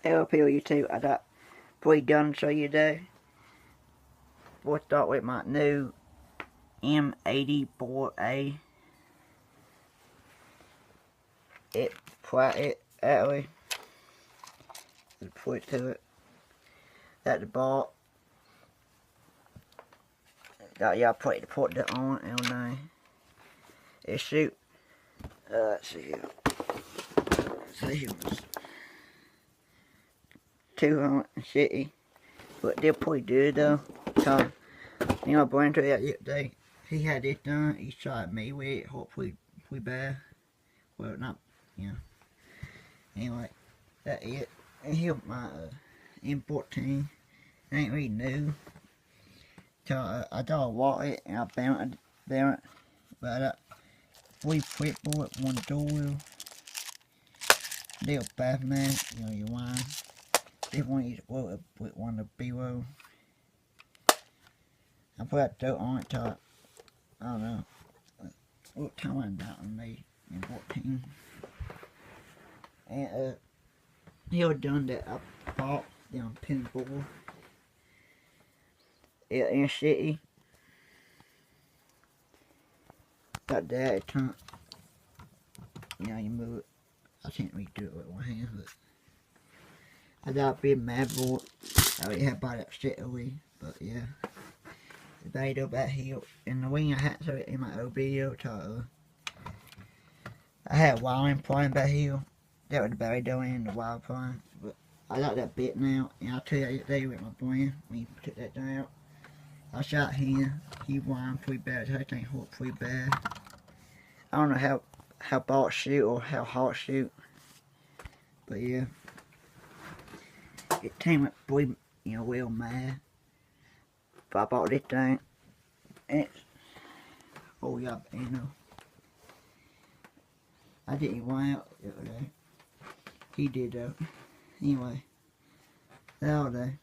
help you too. I got pretty done show you there. We'll start with my new m84a. It that way. Just put it to it. At the ball. Y'all put that on and it shoot. Let's see here. See, 250, but they're pretty good though. Cause you know, Brandon the other day, he had it done. He shot me with it. Hopefully, bad. Well, not, you know. Anyway, that's it. And here's my m14. It ain't really new. So I don't walk it and I bound it. But I got 3 flip bullet, 1 dual wheel. Little Batman, you know, your wine. This one is with one of the B-roll. I put that dirt on it till I don't know what time I got on me in 14. And he was done that I bought down pinboard. In city. Got that, it can't, you know, you move it. I can't really do it with one hand, but I got a big mad board. I already had bought that shit away, but yeah. The battery back here in the wing I had to in my old video title. I had wiring playing back here. That was the battery doing in the wire playing. But I got that bit now, and I'll tell you that day with my brand when you took that thing out. I shot him, he wired pretty bad, I think hold pretty bad. I don't know how ball shoot or how hard shoot. But yeah. It came with pretty, you know, real mad. But I bought this thing. And it's, oh yeah, you know. I didn't wire out the other day. He did though. Anyway. That all day.